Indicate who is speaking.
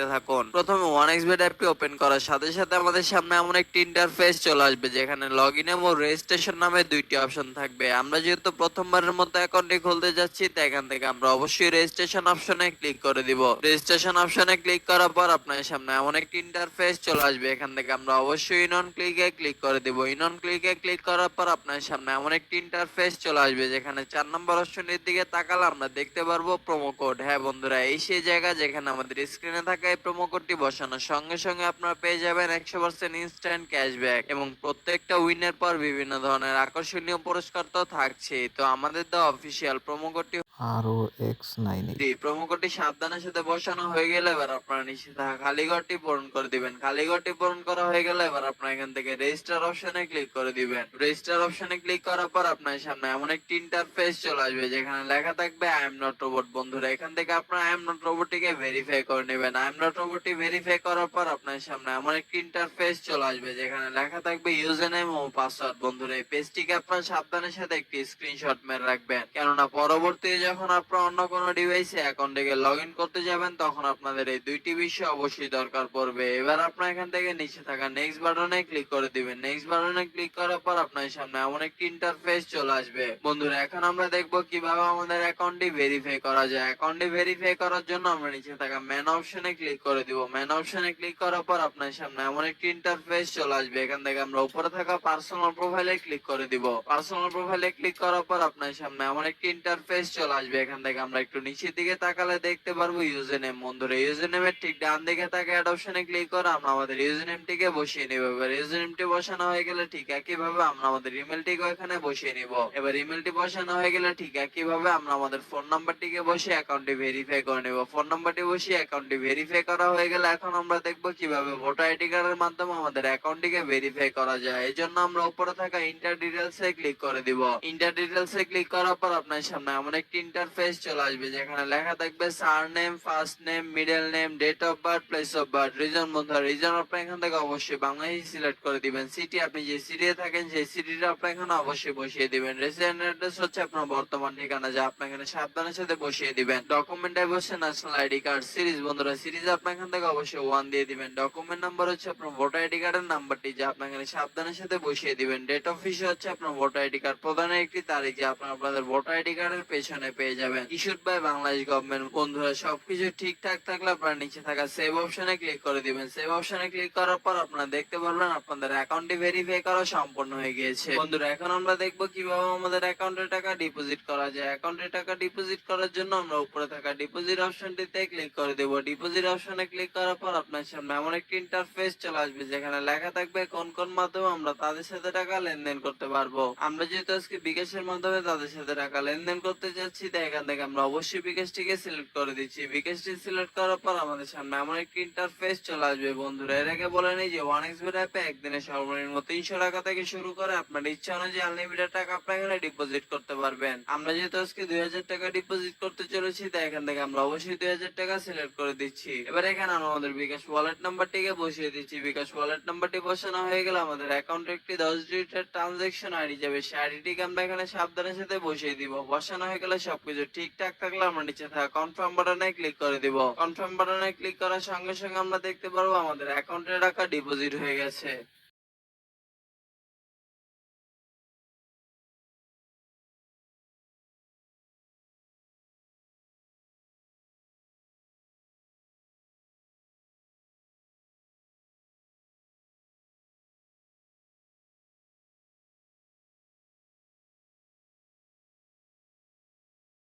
Speaker 1: দেখতে থাকুন। প্রথমে 1xBet অ্যাপটি ওপেন করার সাথে সাথে আমাদের সামনে এমন একটি ইন্টারফেস চলে আসবে যেখানে লগইন এবং রেজিস্ট্রেশন নামে দুইটি অপশন থাকবে। আমরা যেহেতু প্রথমবারের মতো অ্যাকাউন্টটি খুলতে যাচ্ছি তাই এখান থেকে আমরা অবশ্যই রেজিস্ট্রেশন অপশনে ক্লিক করে দিব। রেজিস্ট্রেশন অপশনে ক্লিক করার পর আপনার সামনে এমন একটি ইন্টারফেস চলে আসবে। এখান থেকে আমরা অবশ্যই ইন অন ক্লিকে ক্লিক করে দিব। ইন অন ক্লিকে ক্লিক করার পর আপনার সামনে এমন একটি ইন্টারফেস চলে আসবে যেখানে 4 নম্বর অপশনের দিকে তাকালে আমরা দেখতে পারবো প্রোমো কোড। হ্যাঁ বন্ধুরা, এই সেই জায়গা যেখানে আমাদের স্ক্রিনে থাকা এই প্রোমো কোডটি বসানোর সঙ্গে সঙ্গে আপনারা পেয়ে যাবেন 100% ইনস্ট্যান্ট ক্যাশব্যাক এবং প্রত্যেকটা উইনের পর বিভিন্ন ধরনের আকর্ষণীয় পুরস্কার তো থাকছেই। তো আমাদের দেওয়া অফিসিয়াল প্রোমো কোডটি
Speaker 2: ROX98।
Speaker 1: প্রোমো কোডটি সাবধানের সাথে বসানো হয়ে গেলে এবার আপনারা নিচে থাকা খালি ঘরটি পূরণ করে দিবেন। খালি ঘরটি পূরণ করা হয়ে গেলে এবার আপনারা এখান থেকে রেজিস্টার অপশনে ক্লিক করে দিবেন। রেজিস্টার অপশনে ক্লিক করার পর আপনার সামনে এমন একটি ইন্টারফেস চলে আসবে যেখানে লেখা থাকবে আই এম নট রোবট। বন্ধুরা, এখান থেকে আপনারা আই এম নট রোবটটিকে ভেরিফাই করে নেবেন। আই এম নট রোবটটি ভেরিফাই করার পর আপনার সামনে এমন একটি ইন্টারফেস চলে আসবে যেখানে লেখা থাকবে ইউজার নেম ও পাসওয়ার্ড। বন্ধুরা, এই পেজটিকে আপনারা সাবধানের সাথে একটি স্ক্রিনশট মেরে রাখবেন, কেননা পরবর্তীতে যখন আপনারা অন্য কোনো ডিভাইসে অ্যাকাউন্টে লগ ইন করতে যাবেন তখন আপনাদের এই দুইটি বিষয় অবশ্যই দরকার পড়বে। এবার আপনারা এখান থেকে নিচে থাকা নেক্সট বাটনে ক্লিক করে দিবেন। নেক্সট বাটনে ক্লিক করার পর আপনার সামনে এমন একটি ইন্টারফেস চলে আসবে। বন্ধুরা, এখন আমরা দেখবো কিভাবে আমাদের অ্যাকাউন্টটি ভেরিফাই করা যায়। অ্যাকাউন্টটি ভেরিফাই করার জন্য আমরা নিচে থাকা মেন অপশনে ক্লিক করে দিব। মেন অপশনে ক্লিক করার পর আপনার সামনে এমন একটি ইন্টারফেস চলে আসবে। এখান থেকে আমরা উপরে থাকা পার্সোনাল প্রোফাইলে ক্লিক করে দিব। পার্সোনাল প্রোফাইলে ক্লিক করার পর আপনার সামনে এমন একটি ইন্টারফেস চলে আসবে। এখান থেকে আমরা একটু নিচের দিকে তাকালে দেখতে পারবো ইউজার নেম। বন্ধুরা, ইউজার নেমের ঠিক ডান দিকে থাকা অ্যাড অপশনে ক্লিক করে আমরা আমাদের ইউজার নেমটিকে বসিয়ে নিব। এবার ইউজার নেমটি বসানো হয়ে গেলে ঠিক একইভাবে আমরা আমাদের ইমেলটিকে এখানে বসিয়ে নিব। এবার ইমেলটি বসানো হয়ে গেলে ঠিক একইভাবে আমরা আমাদের ফোন নাম্বারটিকে বসিয়ে অ্যাকাউন্টটি ভেরিফাই করে নিব। ফোন নাম্বারটি বসিয়ে অ্যাকাউন্টটি ভেরিফাই করা হয়ে গেলে এখন আমরা দেখবো কিভাবে ভোটার আইডি কার্ডের মাধ্যমে আমাদের অ্যাকাউন্টটিকে ভেরিফাই করা যায়। এই জন্য আমরা উপরে থাকা ইন্টার ডিটেলস এ ক্লিক করে দিব। ইন্টার ডিটেলস এ ক্লিক করার পর আপনার সামনে এমন একটি ইন্টারফেস চলে আসবে যেখানে লেখা থাকবে surname, first name, middle name, date of birth, place of birth, reason. বন্ধুরা, রিজন আপনার এখান থেকে অবশ্যই বাংলাদেশ সিলেক্ট করে দিবেন। সিটি, আপনি যে সিটিতে থাকেন সেই সিটিটা আপনার এখানে অবশ্যই বসিয়ে দিবেন। রেসিডেন্ট অ্যাড্রেস হচ্ছে আপনার বর্তমান ঠিকানা, যা আপনি এখানে সাবধানের সাথে বসিয়ে দিবেন। ডকুমেন্ট টাইপ হচ্ছে ন্যাশনাল আইডি কার্ড। সিরিজ, বন্ধুরা সিরিজ আপনার এখান থেকে অবশ্যই 1 দিয়ে দিবেন। ডকুমেন্ট নাম্বার হচ্ছে আপনার ভোটার আইডি কার্ডের নাম্বারটি, যা আপনি এখানে সাবধানের সাথে বসিয়ে দিবেন। ডেট অফ ইস্যু হচ্ছে আপনার ভোটার আইডি কার্ড প্রদানের একটি তারিখ, যা আপনার আপনাদের ভোটার আইডি কার্ডের পেছনে পেয়ে যাবেন। Issued by Bangladesh government. বন্ধুরা, সবকিছু ঠিকঠাক থাকলে আপনারা নিচে থাকা সেভ অপশনে ক্লিক করে দিবেন। সেভ অপশনে ক্লিক করার পর আপনারা দেখতে পারবেন আপনাদের অ্যাকাউন্টটি ভেরিফাই করা সম্পূর্ণ হয়ে গিয়েছে। বন্ধুরা, এখন আমরা দেখবো কিভাবে আমাদের অ্যাকাউন্টে টাকা ডিপোজিট করা যায়। অ্যাকাউন্টে টাকা ডিপোজিট করার জন্য আমরা উপরে থাকা ডিপোজিট অপশনটিতে ক্লিক করে দেব। ডিপোজিট অপশনে ক্লিক করার পর আপনার সামনে এমন একটি ইন্টারফেস চলে আসবে যেখানে লেখা থাকবে কোন কোন মাধ্যমে আমরা তাদের সাথে টাকা লেনদেন করতে পারবো। আমরা যেহেতু আজকে বিকাশের মাধ্যমে তাদের সাথে টাকা লেনদেন করতে যাচ্ছি তাই এখান থেকে আমরা অবশ্যই বিকাশটিকে সিলেক্ট করে দিচ্ছি। বিকাশটি সিলেক্ট করার পর আমাদের সামনে এমন একটি ইন্টারফেস চলে আসবে। বন্ধুরা, এর আগে বলে নেই যে 1xBet অ্যাপে একদিনে সর্বনিম্ন 300 টাকা থেকে শুরু করে আপনার ইচ্ছা অনুযায়ী আনলিমিটেড টাকা আপনি এখানে ডিপোজিট করতে পারবেন। আমরা যেহেতু আজকে 2000 টাকা ডিপোজিট করতে চলেছি তাই এখান থেকে আমরা অবশ্যই 2000 টাকা সিলেক্ট করে দিচ্ছি। এবার এখানে আমরা আমাদের বিকাশ ওয়ালেট নাম্বারটিকে বসিয়ে দিচ্ছি। বিকাশ ওয়ালেট নাম্বারটি বসানো হয়ে গেলে আমাদের অ্যাকাউন্টে একটি 10 ডিজিটের ট্রানজাকশন আইডি যাবে। সেই আইডিটিকে আমরা এখানে সাবধানের সাথে বসিয়ে দিব। বসানো হয়ে গেলে সবকিছু ঠিকঠাক থাকলে আমরা নিচে থাকা কনফার্ম বাটনে ক্লিক করে দিব। কনফার্ম বাটনে ক্লিক করার সঙ্গে সঙ্গে আমরা দেখতে পারবো আমাদের অ্যাকাউন্টে টাকা ডিপোজিট হয়ে গেছে।